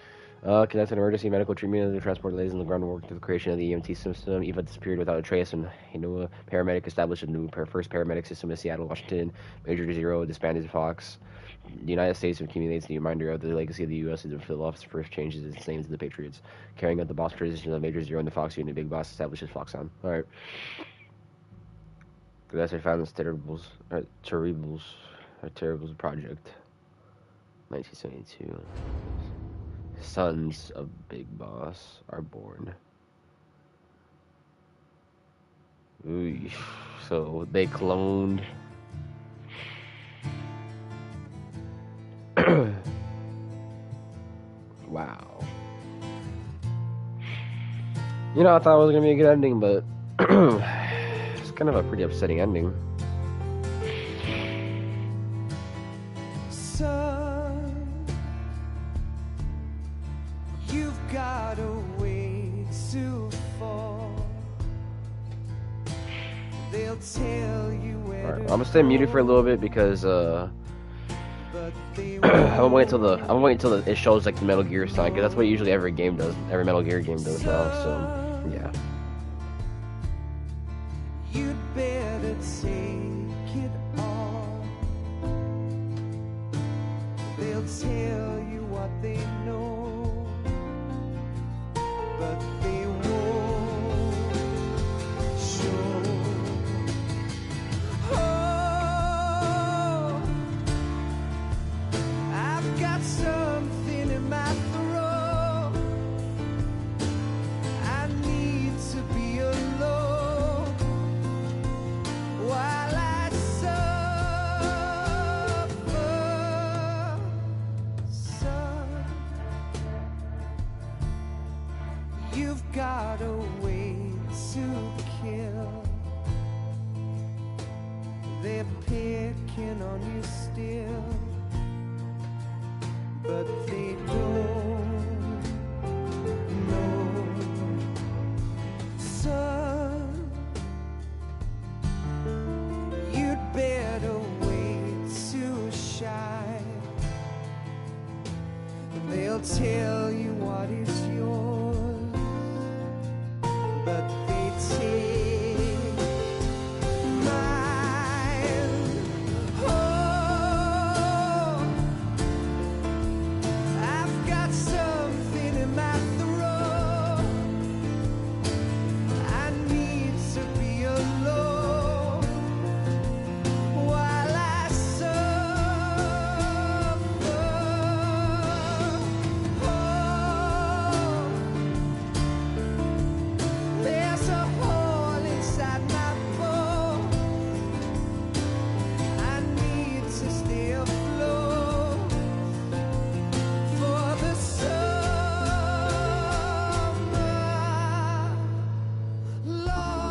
Conducted emergency medical treatment of the transport delays in the groundwork to the creation of the EMT system. Eva disappeared without a trace, and Hinua paramedic established a new first paramedic system in Seattle, Washington. Major Zero disbanded Fox. The United States accumulates the reminder of the legacy of the U.S. as the Philips first changes its name to the Patriots. Carrying out the boss transition of Major Zero in the Fox unit, Big Boss establishes Foxhound. Alright. That's I found this Terribles Project. 1972. Sons of Big Boss are born. Ooh, so they cloned. Wow. You know, I thought it was gonna be a good ending, but it's kind of a pretty upsetting ending. Son, you've got a way to fall. They'll tell you where. Alright, I'm gonna stay muted for a little bit because I'm gonna wait until it shows like the Metal Gear sign, because that's what usually every game does. Every Metal Gear game does now. So yeah. You'd better take it all. They'll tell you what they know, but they won't show. Oh, I've got something in my throat. I need to be alone while I suffer. Son, you've got a way to kill. They're picking on you still, but they don't know. Son, you'd better wait to shine. They'll tell you what is yours, but they take mine. Oh, I've got something in my throat. I need to be alone while I suffer. Oh, there's a hole inside my bone. I need to stay afloat for the summer long.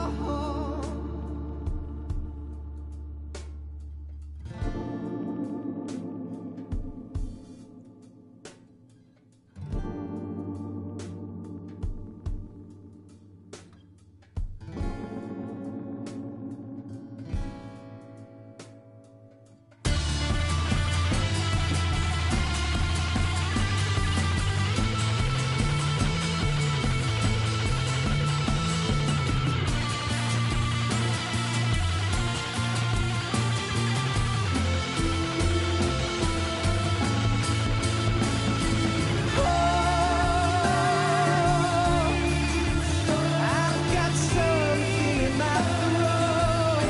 I've got something in my throat.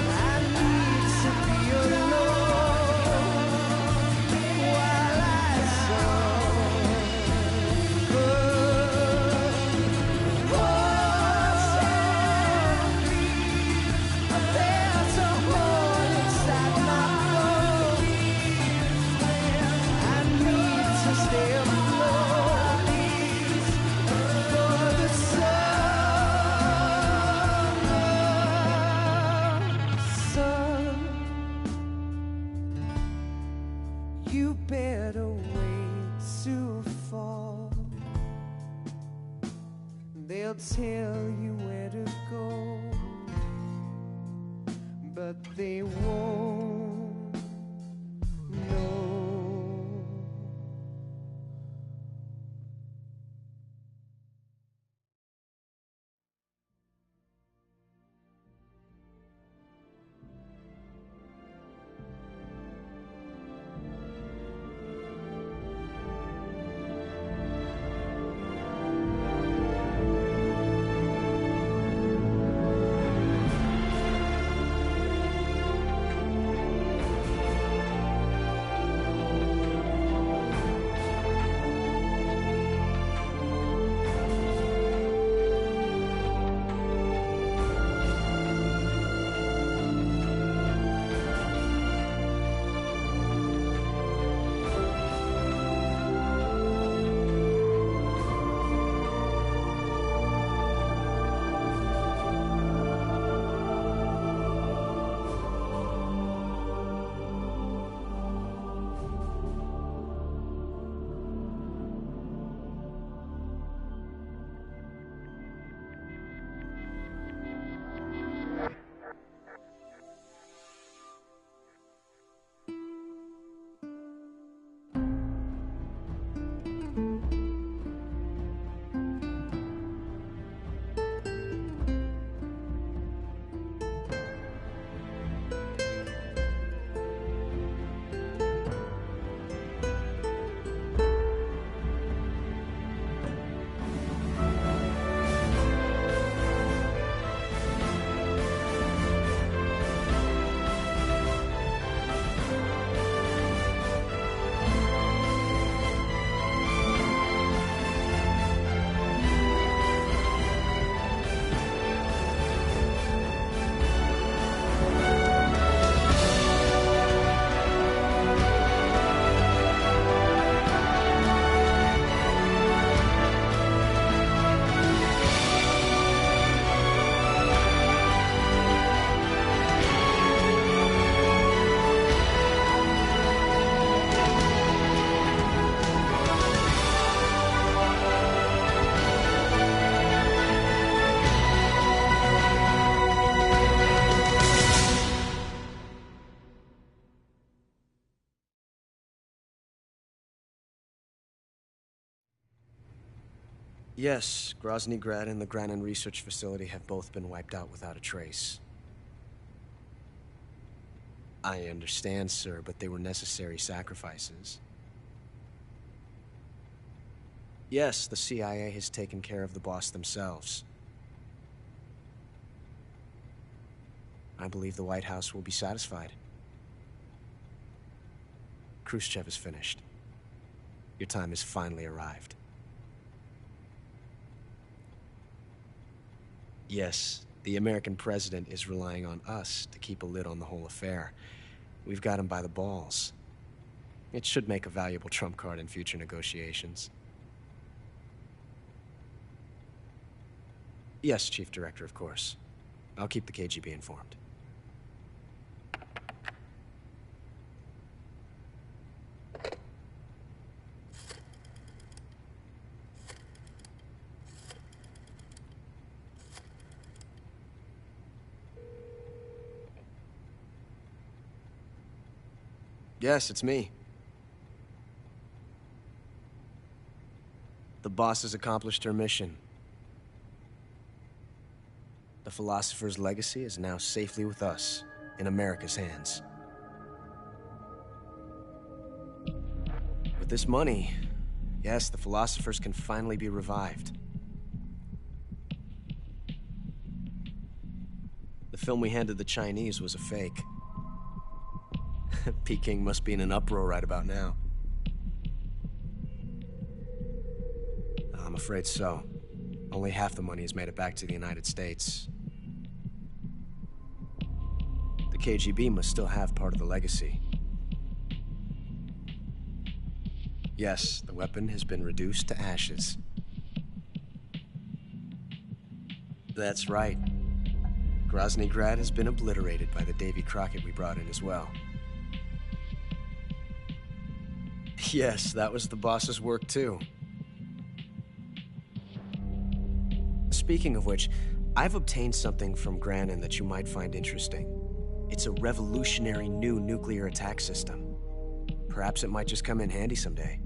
I need to be alone while I suffer. Oh, there's a hole inside my bone. I need to stay afloat for the summer. Son, you better wait to fall. They'll tell you where to go, but they won't know. Yes, Grozny Grad and the Granin Research Facility have both been wiped out without a trace. I understand, sir, but they were necessary sacrifices. Yes, the CIA has taken care of the boss themselves. I believe the White House will be satisfied. Khrushchev is finished. Your time has finally arrived. Yes, the American president is relying on us to keep a lid on the whole affair. We've got him by the balls. It should make a valuable trump card in future negotiations. Yes, Chief Director, of course. I'll keep the KGB informed. Yes, it's me. The boss has accomplished her mission. The philosopher's legacy is now safely with us, in America's hands. With this money, yes, the philosophers can finally be revived. The film we handed the Chinese was a fake. Peking must be in an uproar right about now. I'm afraid so. Only half the money has made it back to the United States. The KGB must still have part of the legacy. Yes, the weapon has been reduced to ashes. That's right. Grozny Grad has been obliterated by the Davy Crockett we brought in as well. Yes, that was the boss's work too. Speaking of which, I've obtained something from Granin that you might find interesting. It's a revolutionary new nuclear attack system. Perhaps it might just come in handy someday.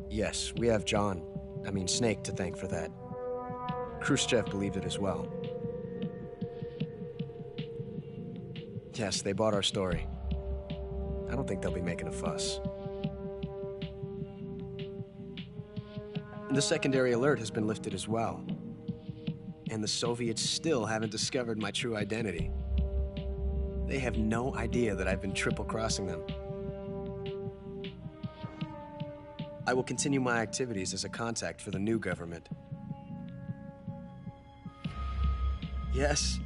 Yes, we have Snake to thank for that. Khrushchev believed it as well. Yes, they bought our story. I don't think they'll be making a fuss. The secondary alert has been lifted as well. And the Soviets still haven't discovered my true identity. They have no idea that I've been triple-crossing them. I will continue my activities as a contact for the new government. Yes,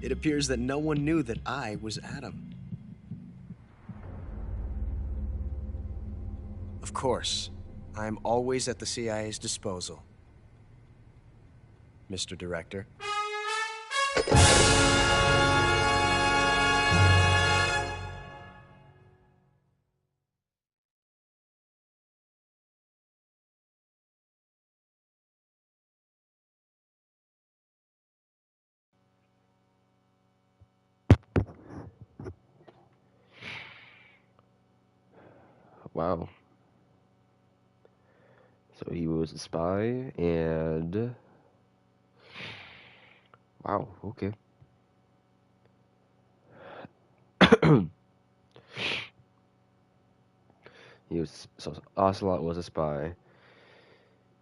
it appears that no one knew that I was Adam. Of course, I am always at the CIA's disposal, Mr. Director. Wow. So he was a spy, and wow, okay. Ocelot was a spy.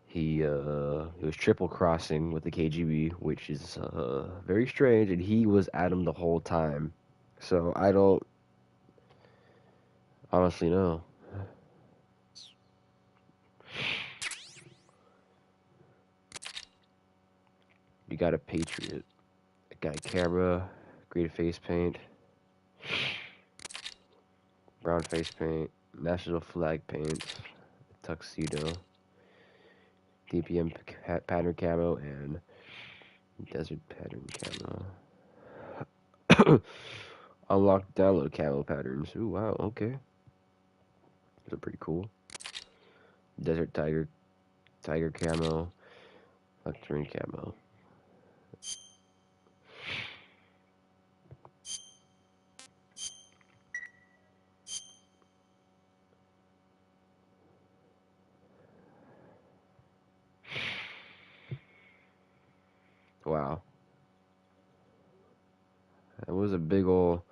He was triple crossing with the KGB, which is very strange, and he was Adam the whole time. So I don't honestly know. You got a Patriot, a guy camera, green face paint, brown face paint, national flag paint, tuxedo, DPM pattern camo, and desert pattern camo. Unlock download camo patterns. Ooh, wow, okay. Those are pretty cool. Desert tiger camo, nectarine camo. big ol'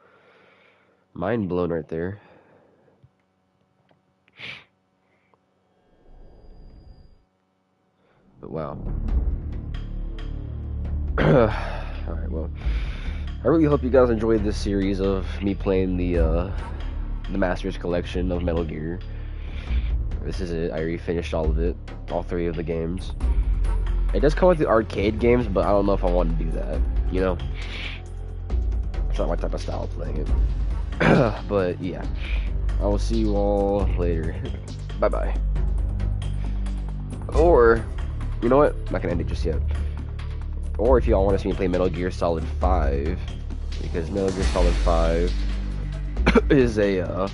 mind blown right there. But wow. Alright, well. I really hope you guys enjoyed this series of me playing the Masters Collection of Metal Gear. This is it. I already finished all of it. All 3 of the games. It does come with the arcade games, but I don't know if I want to do that. You know? It's not my type of style of playing it. But, yeah. I will see you all later. Bye-bye. Or, you know what? I'm not going to end it just yet. Or if y'all want to see me play Metal Gear Solid 5, because Metal Gear Solid 5 is a,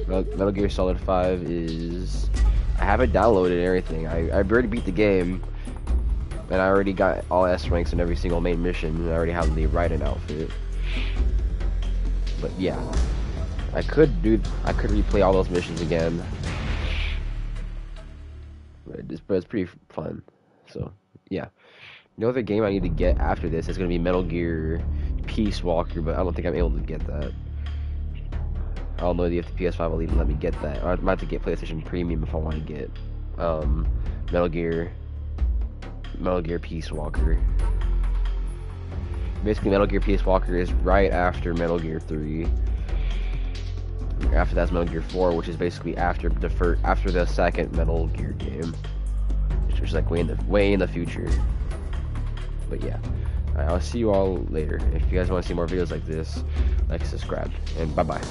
Metal Gear Solid 5 is, I have it downloaded and everything. I already beat the game, and I already got all S ranks in every single main mission, and I already have the Raiden outfit. But yeah, I could replay all those missions again, but it's pretty fun. So yeah, the other game I need to get after this is gonna be Metal Gear Peace Walker, but I don't think I'm able to get that. I don't know if the PS5 will even let me get that. I might have to get PlayStation Premium if I want to get Metal Gear Peace Walker. Basically, Metal Gear Peace Walker is right after Metal Gear 3. After that's Metal Gear 4, which is basically after the second Metal Gear game, which is like way in the future. But yeah, I'll see you all later. If you guys want to see more videos like this, like, subscribe, and bye bye.